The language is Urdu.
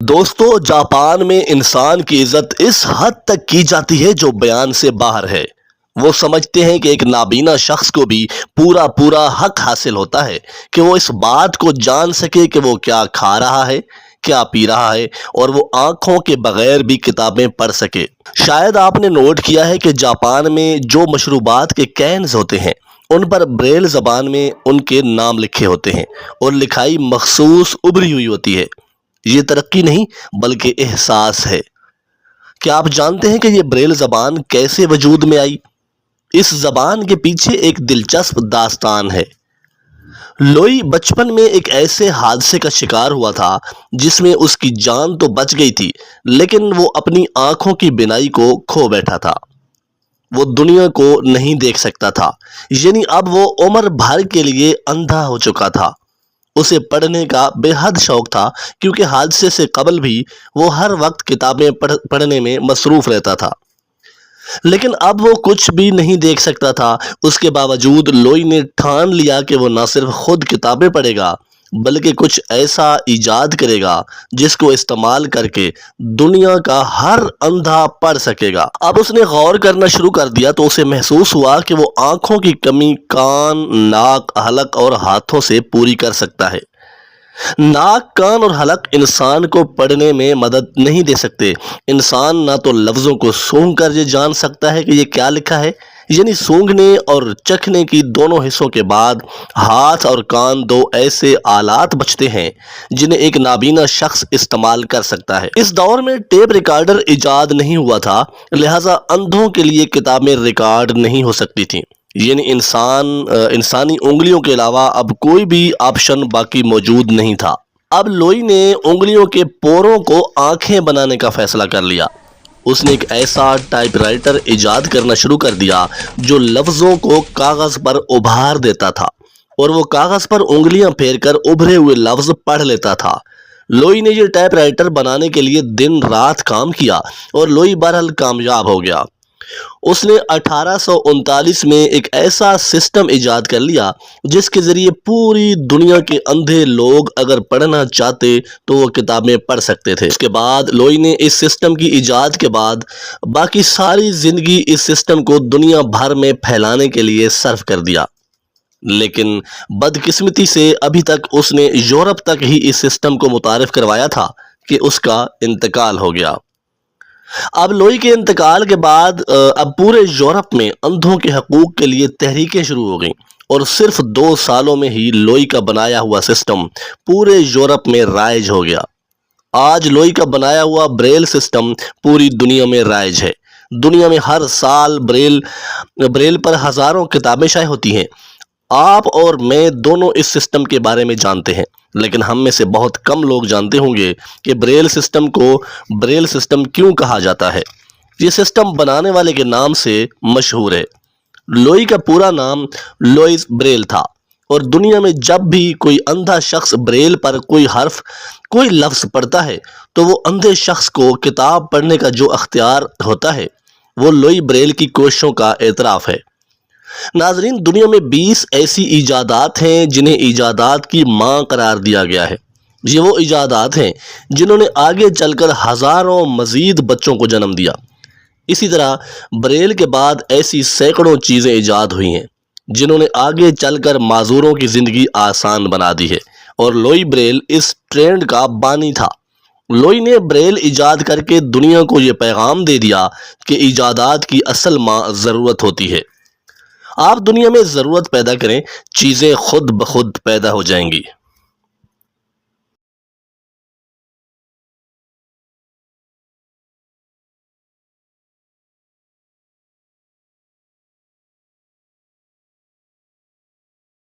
دوستو، جاپان میں انسان کی عزت اس حد تک کی جاتی ہے جو بیان سے باہر ہے۔ وہ سمجھتے ہیں کہ ایک نابینا شخص کو بھی پورا حق حاصل ہوتا ہے کہ وہ اس بات کو جان سکے کہ وہ کیا کھا رہا ہے، کیا پی رہا ہے، اور وہ آنکھوں کے بغیر بھی کتابیں پڑھ سکے۔ شاید آپ نے نوٹ کیا ہے کہ جاپان میں جو مشروبات کے کینز ہوتے ہیں ان پر بریل زبان میں ان کے نام لکھے ہوتے ہیں اور لکھائی مخصوص ابری ہوئی ہوتی ہے۔ یہ ترقی نہیں بلکہ احساس ہے۔ کیا آپ جانتے ہیں کہ یہ بریل زبان کیسے وجود میں آئی؟ اس زبان کے پیچھے ایک دلچسپ داستان ہے۔ لوئی بچپن میں ایک ایسے حادثے کا شکار ہوا تھا جس میں اس کی جان تو بچ گئی تھی، لیکن وہ اپنی آنکھوں کی بینائی کو کھو بیٹھا تھا۔ وہ دنیا کو نہیں دیکھ سکتا تھا، یعنی اب وہ عمر بھر کے لیے اندھا ہو چکا تھا۔ اسے پڑھنے کا بے حد شوق تھا، کیونکہ حادثے سے قبل بھی وہ ہر وقت کتابیں پڑھنے میں مصروف رہتا تھا، لیکن اب وہ کچھ بھی نہیں دیکھ سکتا تھا۔ اس کے باوجود لوئی نے ٹھان لیا کہ وہ نہ صرف خود کتابیں پڑھے گا بلکہ کچھ ایسا ایجاد کرے گا جس کو استعمال کر کے دنیا کا ہر اندھا پڑھ سکے گا۔ اب اس نے غور کرنا شروع کر دیا تو اسے محسوس ہوا کہ وہ آنکھوں کی کمی کان، ناک، حلق اور ہاتھوں سے پوری کر سکتا ہے۔ ناک، کان اور حلق انسان کو پڑھنے میں مدد نہیں دے سکتے۔ انسان نہ تو لفظوں کو سونگھ کر یہ جان سکتا ہے کہ یہ کیا لکھا ہے، یعنی سونگھنے اور چکھنے کی دونوں حصوں کے بعد ہاتھ اور کان دو ایسے آلات بچتے ہیں جنہیں ایک نابینا شخص استعمال کر سکتا ہے۔ اس دور میں ٹیپ ریکارڈر ایجاد نہیں ہوا تھا، لہٰذا اندھوں کے لیے کتابیں ریکارڈ نہیں ہو سکتی تھیں، یعنی انسانی انگلیوں کے علاوہ اب کوئی بھی آپشن باقی موجود نہیں تھا۔ اب لوئی نے انگلیوں کے پوروں کو آنکھیں بنانے کا فیصلہ کر لیا۔ اس نے ایک ایسا ٹائپ رائٹر ایجاد کرنا شروع کر دیا جو لفظوں کو کاغذ پر ابھار دیتا تھا، اور وہ کاغذ پر انگلیاں پھیر کر ابھرے ہوئے لفظ پڑھ لیتا تھا۔ لوئی نے یہ ٹائپ رائٹر بنانے کے لیے دن رات کام کیا اور لوئی بہرحال کامیاب ہو گیا۔ اس نے 1839 میں ایک ایسا سسٹم ایجاد کر لیا جس کے ذریعے پوری دنیا کے اندھے لوگ اگر پڑھنا چاہتے تو وہ کتابیں پڑھ سکتے تھے۔ اس کے بعد لوئی نے اس سسٹم کی ایجاد کے بعد باقی ساری زندگی اس سسٹم کو دنیا بھر میں پھیلانے کے لیے صرف کر دیا، لیکن بدقسمتی سے ابھی تک اس نے یورپ تک ہی اس سسٹم کو متعارف کروایا تھا کہ اس کا انتقال ہو گیا۔ اب لوئی کے انتقال کے بعد اب پورے یورپ میں اندھوں کے حقوق کے لیے تحریکیں شروع ہو گئیں، اور صرف 2 سالوں میں ہی لوئی کا بنایا ہوا سسٹم پورے یورپ میں رائج ہو گیا۔ آج لوئی کا بنایا ہوا بریل سسٹم پوری دنیا میں رائج ہے۔ دنیا میں ہر سال بریل پر ہزاروں کتابیں شائع ہوتی ہیں۔ آپ اور میں دونوں اس سسٹم کے بارے میں جانتے ہیں، لیکن ہم میں سے بہت کم لوگ جانتے ہوں گے کہ بریل سسٹم کو بریل سسٹم کیوں کہا جاتا ہے۔ یہ سسٹم بنانے والے کے نام سے مشہور ہے۔ لوئی کا پورا نام لوئس بریل تھا، اور دنیا میں جب بھی کوئی اندھا شخص بریل پر کوئی حرف، کوئی لفظ پڑھتا ہے تو وہ اندھے شخص کو کتاب پڑھنے کا جو اختیار ہوتا ہے وہ لوئی بریل کی کوششوں کا اعتراف ہے۔ ناظرین، دنیا میں 20 ایسی ایجادات ہیں جنہیں ایجادات کی ماں قرار دیا گیا ہے۔ یہ وہ ایجادات ہیں جنہوں نے آگے چل کر ہزاروں مزید بچوں کو جنم دیا۔ اسی طرح بریل کے بعد ایسی سینکڑوں چیزیں ایجاد ہوئی ہیں جنہوں نے آگے چل کر معذوروں کی زندگی آسان بنا دی ہے، اور لوئی بریل اس ٹرینڈ کا بانی تھا۔ لوئی نے بریل ایجاد کر کے دنیا کو یہ پیغام دے دیا کہ ایجادات کی اصل ماں ضرورت ہوتی ہے۔ آپ دنیا میں ضرورت پیدا کریں، چیزیں خود بخود پیدا ہو جائیں گی۔